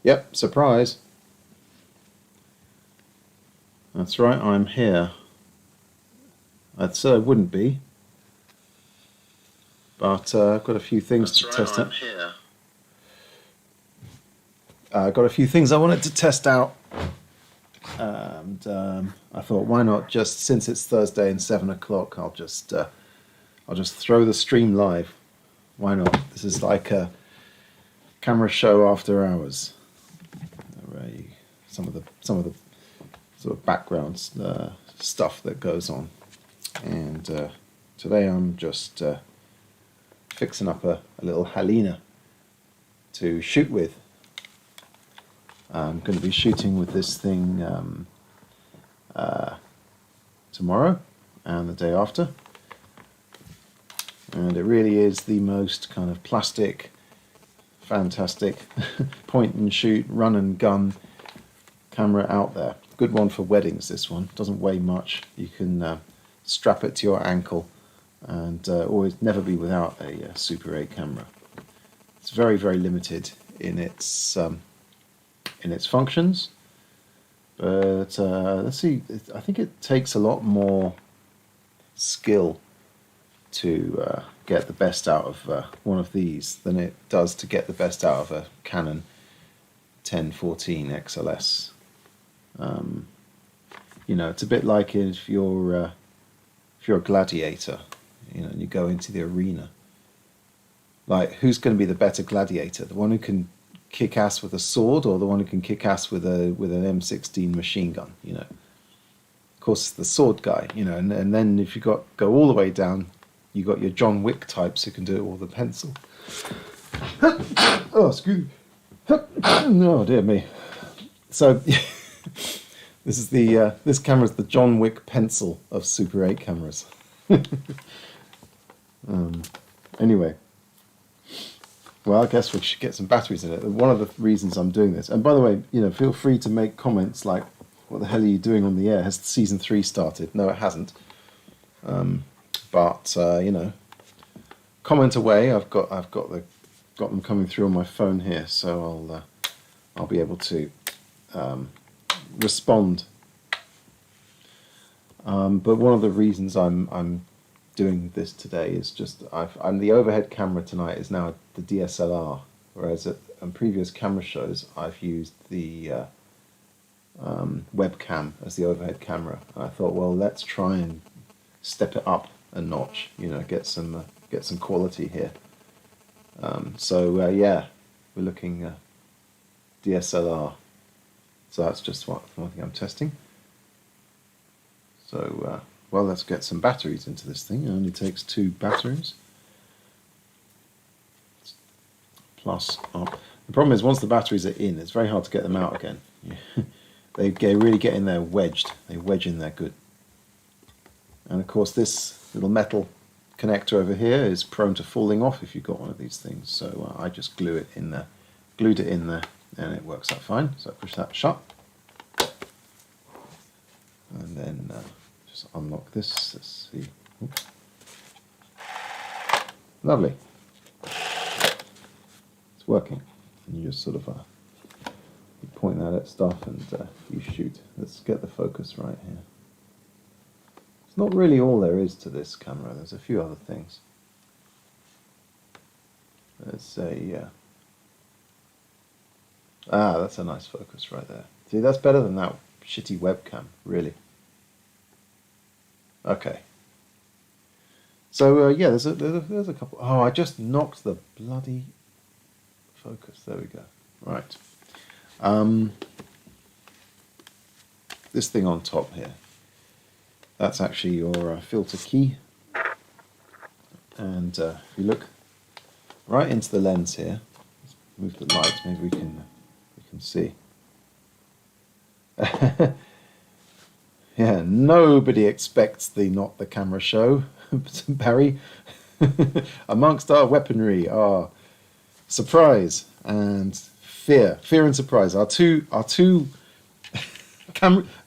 Yep, surprise. That's right, I'm here. I'd say I wouldn't be, but I've got a few things to test out. I'm here. I've got a few things I wanted to test out, and I thought, why not? Just since it's Thursday and 7 o'clock, I'll just throw the stream live. Why not? This is like a camera show after hours. Some of the sort of background stuff that goes on, and today I'm just fixing up a little Halina to shoot with. I'm going to be shooting with this thing tomorrow and the day after, and it really is the most kind of plastic, fantastic point and shoot, run and gun camera out there. Good one for weddings, this one. Doesn't weigh much. You can strap it to your ankle and always never be without a Super 8 camera. It's very, very limited in its functions, but let's see. I think it takes a lot more skill to get the best out of one of these than it does to get the best out of a Canon 1014 XLS. You know, it's a bit like if you're a gladiator, you know, and you go into the arena. Like, who's going to be the better gladiator? The one who can kick ass with a sword, or the one who can kick ass with an M16 machine gun? You know, of course, the sword guy. You know, and then if you go all the way down, you got your John Wick types who can do it with a pencil. Oh, excuse me. Oh dear me. So this camera's the John Wick pencil of Super 8 cameras. Anyway, well, I guess we should get some batteries in it. One of the reasons I'm doing this, and by the way, you know, feel free to make comments like, "What the hell are you doing on the air? Has season 3 started?" No, it hasn't. But you know, comment away. I've got them coming through on my phone here, so I'll be able to respond. But one of the reasons I'm doing this today is just the overhead camera tonight is now the DSLR, whereas on previous camera shows I've used the webcam as the overhead camera. And I thought, well, let's try and step it up a notch. You know, get some quality here. So yeah, we're looking DSLR. So that's just one thing I'm testing. So, well, let's get some batteries into this thing. It only takes 2 batteries. Plus up. The problem is, once the batteries are in, it's very hard to get them out again. They really get in there wedged. They wedge in there good. And of course, this little metal connector over here is prone to falling off if you've got one of these things. So I just glued it in there, and it works out fine. So I push that shut. And then just unlock this. Let's see. Oops. Lovely. It's working. And you just sort of you point that at stuff and you shoot. Let's get the focus right here. It's not really all there is to this camera. There's a few other things. There's that's a nice focus right there. See, that's better than that shitty webcam, really. Okay. So yeah, there's a couple. Oh, I just knocked the bloody focus. There we go. Right. This thing on top here. That's actually your filter key. And if you look right into the lens here, let's move the light. Maybe we can see. Yeah, nobody expects not the camera show, Barry. Amongst our weaponry are surprise and fear. Fear and surprise are two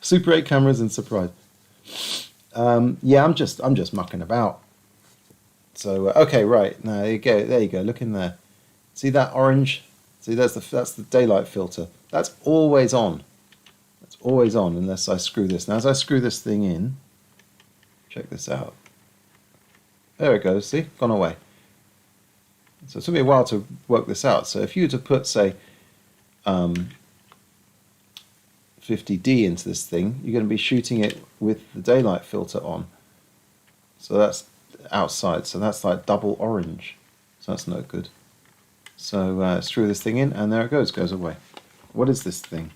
Super 8 cameras and surprise. Yeah, I'm just mucking about. So okay, right now there you go. Look in there. See that orange See, that's the daylight filter. That's always on. It's always on unless I screw this. Now as I screw this thing in, check this out. There it goes, see? Gone away. So it took me a while to work this out. So if you were to put, say, 50D into this thing, you're going to be shooting it with the daylight filter on. So that's outside, so that's like double orange. So that's no good. So screw this thing in, and there it goes away. What is this thing?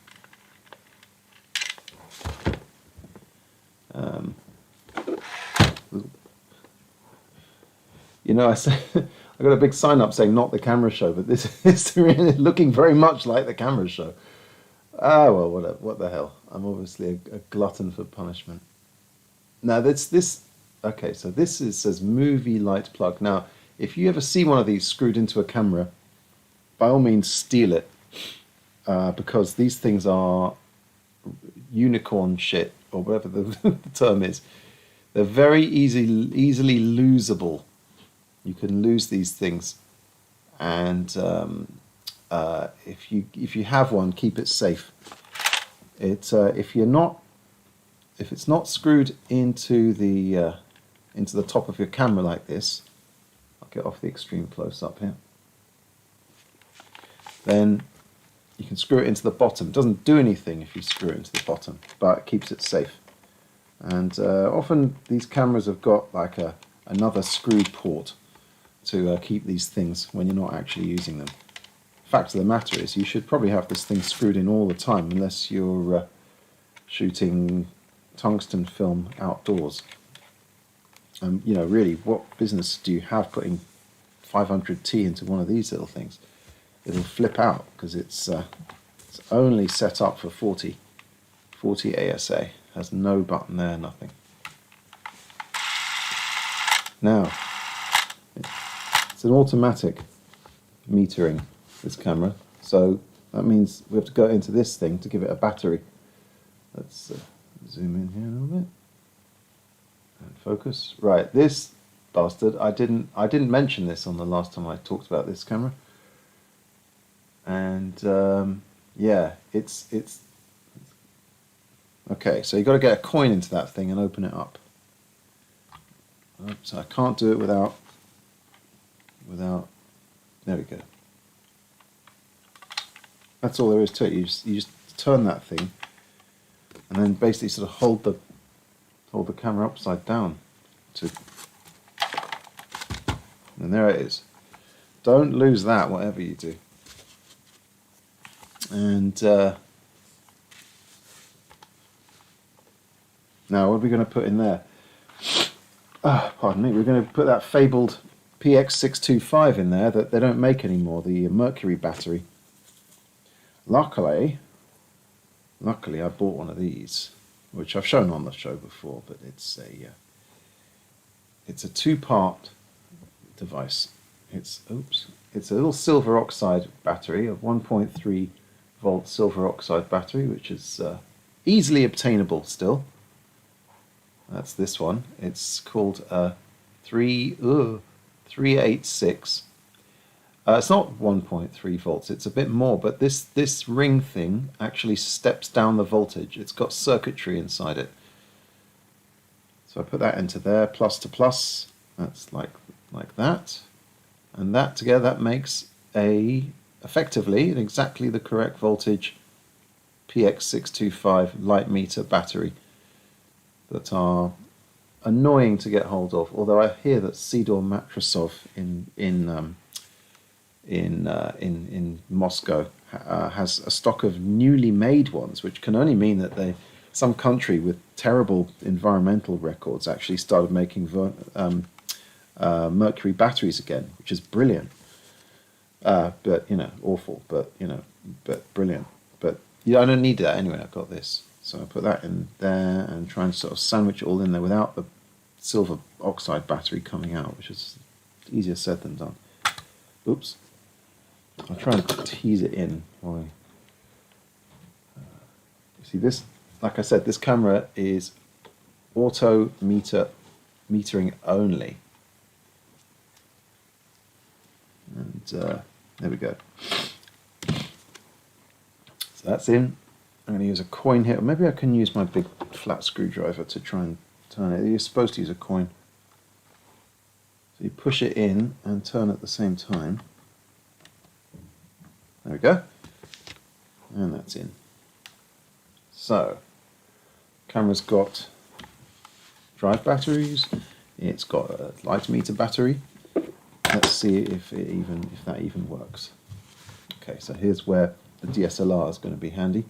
You know, I got a big sign up saying not the camera show, but this is really looking very much like the camera show. Ah, well, what the hell. I'm obviously a glutton for punishment. Now, okay, so this says movie light plug. Now, if you ever see one of these screwed into a camera, by all means steal it, because these things are unicorn shit, or whatever the term is. They're very easily losable. You can lose these things, and if you have one, keep it safe. If it's not screwed into the top of your camera like this, I'll get off the extreme close up here. Then you can screw it into the bottom. It doesn't do anything if you screw it into the bottom, but it keeps it safe. And often these cameras have got like another screw port to keep these things when you're not actually using them. Fact of the matter is, you should probably have this thing screwed in all the time, unless you're shooting tungsten film outdoors. You know, really, what business do you have putting 500T into one of these little things? It'll flip out because it's only set up for 40 ASA. Has no button there, nothing. Now, it's an automatic metering, this camera, so that means we have to go into this thing to give it a battery. Let's zoom in here a little bit and focus. Right, this bastard, I didn't mention this on the last time I talked about this camera, and yeah, it's okay. So you've got to get a coin into that thing and open it up. So I can't do it without. There we go. That's all there is to it. You just turn that thing, and then basically sort of hold the camera upside down and there it is. Don't lose that, whatever you do. And now, what are we going to put in there? Pardon me. We're going to put that fabled PX625 in there that they don't make anymore, the Mercury Battery. Luckily I bought one of these, which I've shown on the show before, but it's a two-part device. It's a little silver oxide battery, a 1.3 volt silver oxide battery, which is easily obtainable still. That's this one. It's called 386. It's not 1.3 volts, it's a bit more, but this ring thing actually steps down the voltage. It's got circuitry inside it. So I put that into there, plus to plus, that's like that. And that together, that makes effectively and exactly the correct voltage PX625 light meter battery that are annoying to get hold of. Although I hear that Sidor Matrasov in Moscow has a stock of newly made ones, which can only mean that some country with terrible environmental records actually started making Mercury batteries again, which is brilliant. But awful. But but brilliant. But I don't need that anyway. I've got this, so I put that in there and try and sort of sandwich it all in there without the silver oxide battery coming out, which is easier said than done. Oops. I'll try and tease it in. You see this? Like I said, this camera is auto metering only. And there we go. So that's in. I'm going to use a coin here. Maybe I can use my big flat screwdriver to try and turn it. You're supposed to use a coin. So you push it in and turn at the same time. There we go. And that's in. So, camera's got drive batteries. It's got a light meter battery. Let's see if that even works. Okay, so here's where the DSLR is going to be handy,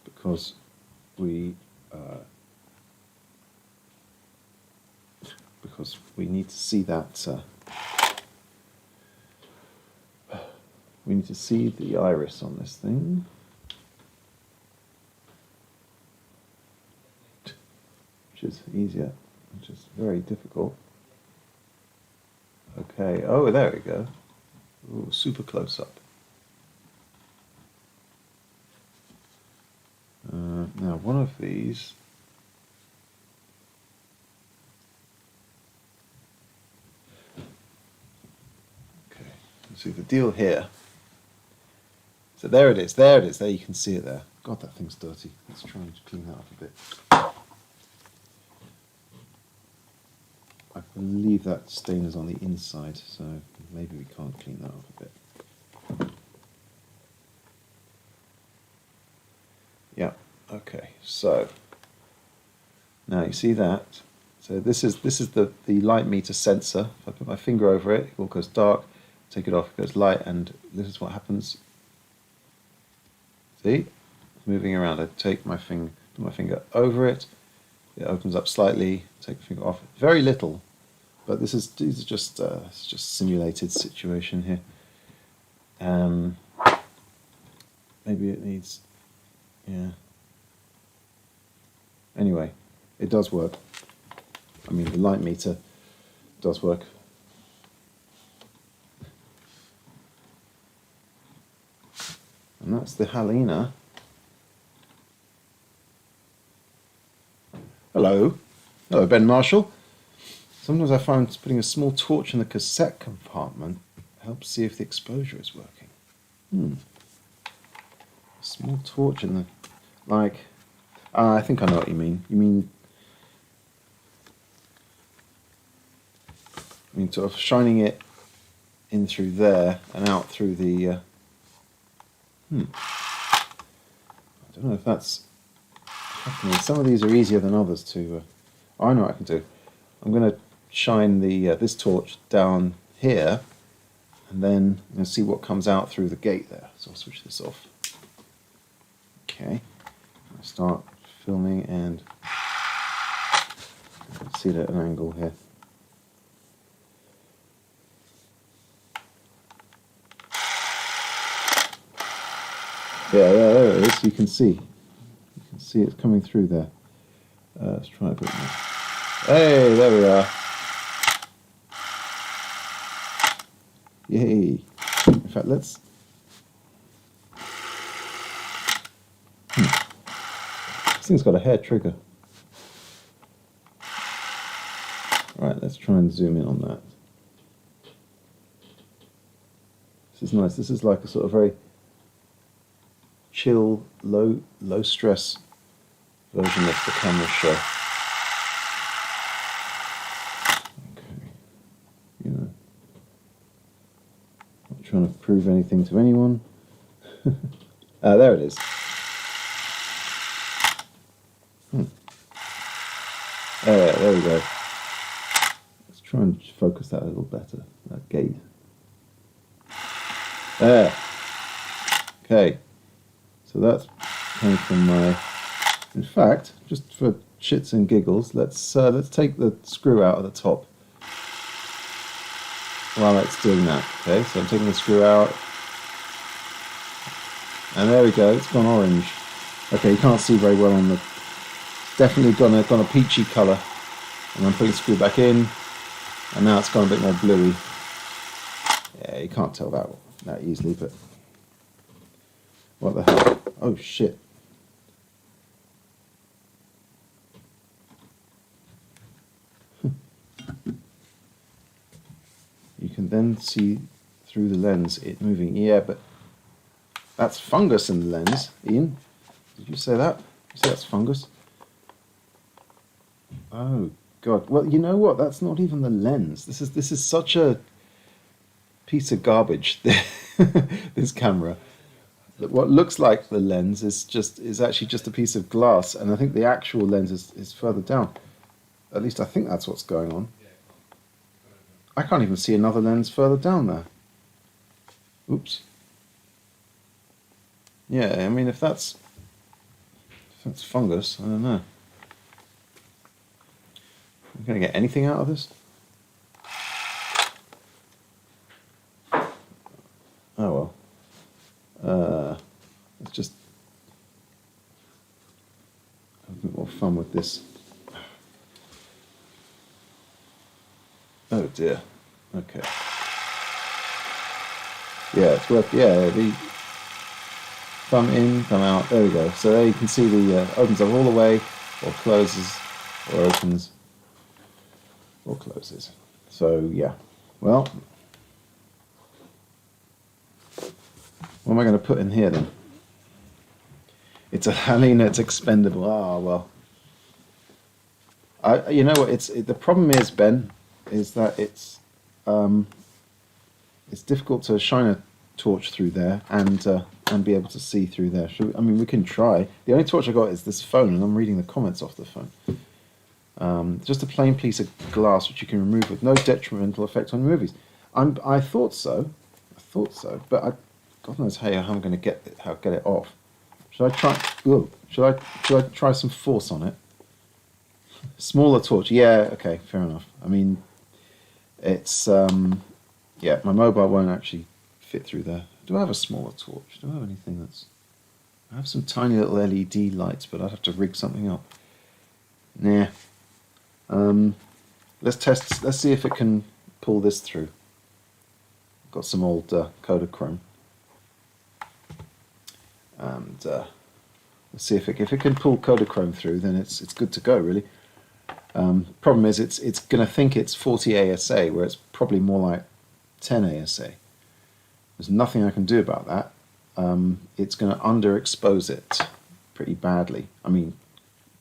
because we need to see that. We need to see the iris on this thing. Which is easier, which is very difficult. Okay, oh, there we go. Ooh, super close up. Now, one of these. Okay, see the deal here. So there it is, there you can see it there. God, that thing's dirty. Let's try and clean that up a bit. I believe that stain is on the inside, so maybe we can't clean that up a bit. Yeah, okay, so now you see that. So this is the light meter sensor. If I put my finger over it, it all goes dark, take it off, it goes light, and this is what happens. See? Moving around. I take my finger over it, it opens up slightly, take the finger off. Very little, but these are just it's just simulated situation here. Maybe it needs, yeah. Anyway, it does work. I mean, the light meter does work. And that's the Halina. Hello. Hello, Ben Marshall. Sometimes I find putting a small torch in the cassette compartment helps see if the exposure is working. A small torch in the... like... I think I know what you mean. You mean sort of shining it in through there and out through the... I don't know if that's happening. Some of these are easier than others to... I know what I can do. I'm going to shine the this torch down here, and then see what comes out through the gate there. So I'll switch this off. Okay. I'll start filming and see it at an angle here. Yeah, there it is. You can see it's coming through there. Let's try a bit more. Hey, there we are. Yay! In fact, let's. This thing's got a hair trigger. Right, let's try and zoom in on that. This is nice. This is like a sort of very chill, low stress version of the camera show. Okay, not trying to prove anything to anyone. There it is. There we go. Let's try and focus that a little better, that gate. There. Okay. So that's coming from my... In fact, just for shits and giggles, let's take the screw out of the top while it's doing that. Okay, so I'm taking the screw out, and there we go. It's gone orange. Okay, you can't see very well on the... Definitely gone a peachy colour. And I'm putting the screw back in, and now it's gone a bit more bluey. Yeah, you can't tell that easily, but what the hell? Oh shit! You can then see through the lens it moving. Yeah, but That's fungus in the lens. Ian, did you say that? You say that's fungus? Oh God! Well, you know what? That's not even the lens. This is such a piece of garbage. This camera. That what looks like the lens is actually just a piece of glass, and I think the actual lens is further down. At least I think that's what's going on. I can't even see another lens further down there. Oops. Yeah, I mean if that's fungus, I don't know. I'm gonna get anything out of this? Oh well. Let's just have a bit more fun with this. Oh dear. Okay. Yeah, it's worth. Yeah, the thumb in, thumb out. There we go. So there you can see the opens up all the way, or closes, or opens, or closes. So yeah. Well, what am I going to put in here then? It's a Halina. It's expendable. Ah well. You know what? The problem is, Ben, is that it's difficult to shine a torch through there and be able to see through there. I mean, we can try. The only torch I got is this phone, and I'm reading the comments off the phone. Just a plain piece of glass which you can remove with no detrimental effect on movies. I thought so. But God knows how I'm going to get it off. Should I try? Ooh, should I try some force on it? Smaller torch. Yeah. Okay. Fair enough. I mean, it's yeah. My mobile won't actually fit through there. Do I have a smaller torch? Do I have anything that's? I have some tiny little LED lights, but I'd have to rig something up. Nah. Let's test. Let's see if it can pull this through. Got some old Kodachrome. And let's see if it can pull Kodachrome through, then it's good to go, really. Problem is, it's going to think it's 40 ASA, where it's probably more like 10 ASA. There's nothing I can do about that. It's going to underexpose it pretty badly. I mean,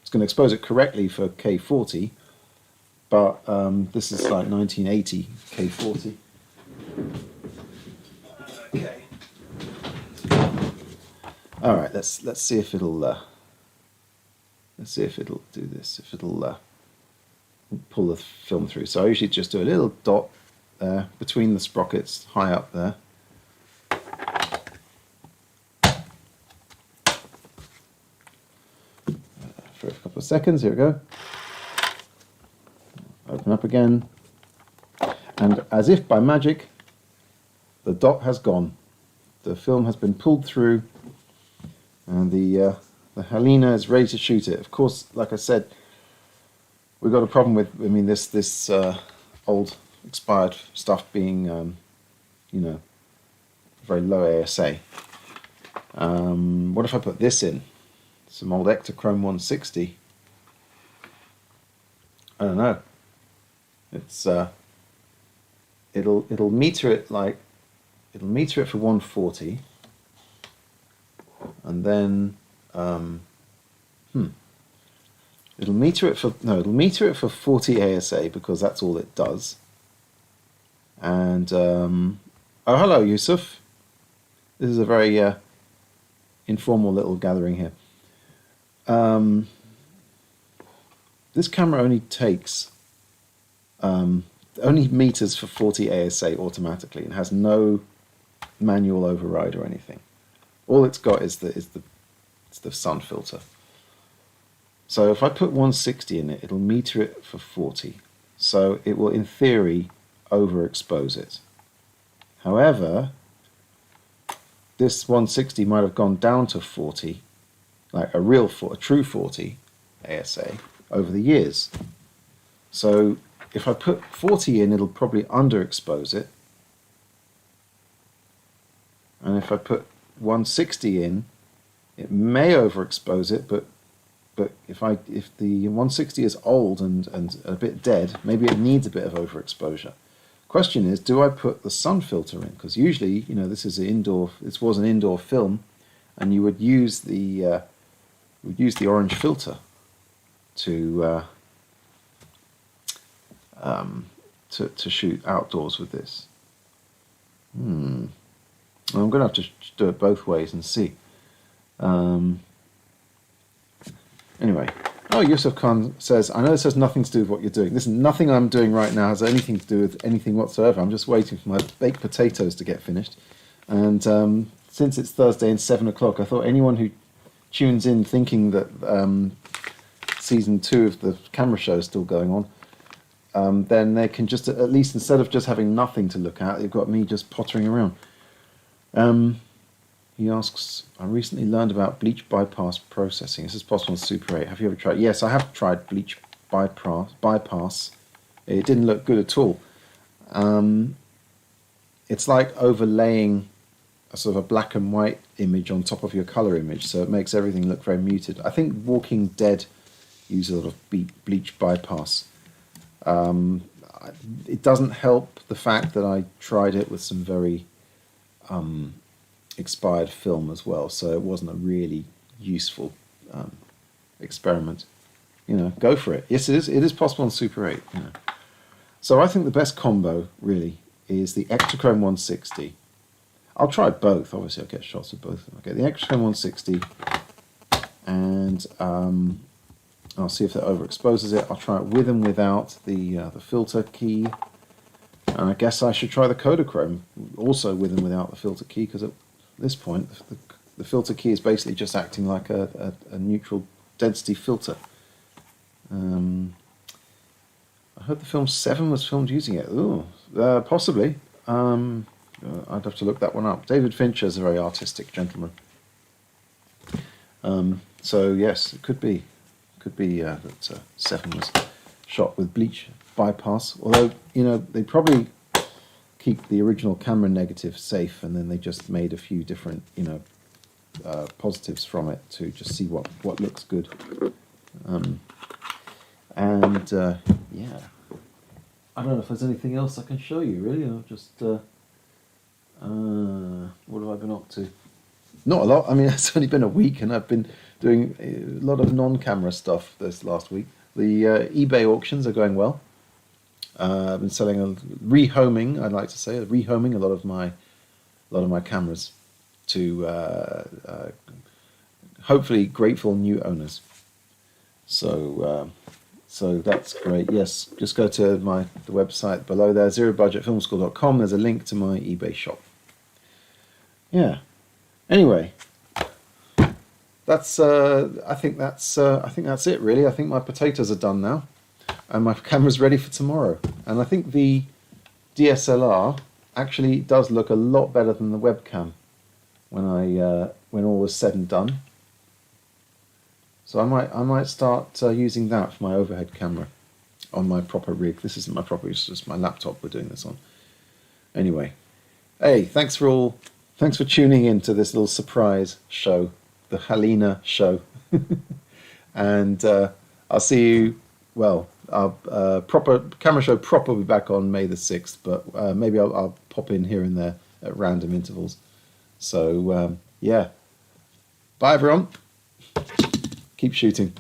it's going to expose it correctly for K40, but this is like 1980 K40. Okay. All right, let's see if it'll do this. If it'll pull the film through. So I usually just do a little dot there between the sprockets, high up there. For a couple of seconds. Here we go. Open up again, and as if by magic, the dot has gone. The film has been pulled through. And the Halina is ready to shoot it. Of course, like I said, we've got a problem with. I mean, this old expired stuff being, you know, very low ASA. What if I put this in? Some old Ektachrome 160. I don't know. It's it'll meter it like it'll meter it for 140. And then it'll meter it for 40 ASA because that's all it does. And oh, hello, Yusuf. This is a very informal little gathering here. This camera only takes only meters for 40 ASA automatically and has no manual override or anything. All it's got is the sun filter. So if I put 160 in it, it'll meter it for 40. So it will, in theory, overexpose it. However, this 160 might have gone down to 40, like a true 40 ASA over the years. So if I put 40 in, it'll probably underexpose it. And if I put 160 in, it may overexpose it, but if the 160 is old and a bit dead, maybe it needs a bit of overexposure. Question is, do I put the sun filter in? Because usually, this is this was an indoor film, and you would use the orange filter to to shoot outdoors with this. I'm going to have to do it both ways and see. Anyway, Yusuf Khan says, I know this has nothing to do with what you're doing. Listen, nothing I'm doing right now has anything to do with anything whatsoever. I'm just waiting for my baked potatoes to get finished. And since it's Thursday and 7 o'clock, I thought anyone who tunes in thinking that season 2 of the camera show is still going on, then they can just, at least instead of just having nothing to look at, you've got me just pottering around. He asks, I recently learned about bleach bypass processing. This is possible in Super 8. Have you ever tried? Yes, I have tried bleach bypass. It didn't look good at all. It's like overlaying a sort of a black and white image on top of your color image, so it makes everything look very muted. I think Walking Dead uses a lot of bleach bypass. It doesn't help the fact that I tried it with some very expired film as well, so it wasn't a really useful experiment. Go for it. Yes, it is possible on Super 8. So I think the best combo really is the Ektachrome 160. I'll try both. Obviously I'll get shots of both of them. Okay, the Ektachrome 160, and I'll see if that overexposes it. I'll try it with and without the filter key, and I guess I should try the Kodachrome also with and without the filter key, because at this point the filter key is basically just acting like a neutral density filter. I heard the film 7 was filmed using it. Ooh, possibly. I'd have to look that one up. David Fincher is a very artistic gentleman. So yes, it could be that 7 was shot with bleach bypass. Although they probably keep the original camera negative safe, and then they just made a few different positives from it to just see what looks good. Yeah, I don't know if there's anything else I can show you really. I'll just what have I been up to? Not a lot. I mean, it's only been a week, and I've been doing a lot of non-camera stuff this last week. The eBay auctions are going well. I've been selling rehoming. I'd like to say rehoming a lot of my cameras to hopefully grateful new owners. So that's great. Yes, just go to the website below there, zerobudgetfilmschool.com. There's a link to my eBay shop. Yeah. Anyway, that's I think that's it really. I think my potatoes are done now, and my camera's ready for tomorrow. And I think the DSLR actually does look a lot better than the webcam when all was said and done. So I might start using that for my overhead camera on my proper rig. This isn't my proper, it's just my laptop we're doing this on. Anyway, hey, thanks for tuning in to this little surprise show, the Halina show. And I'll see you, well, our proper camera show proper will be back on May the 6th, but maybe I'll pop in here and there at random intervals. So, yeah. Bye, everyone. Keep shooting.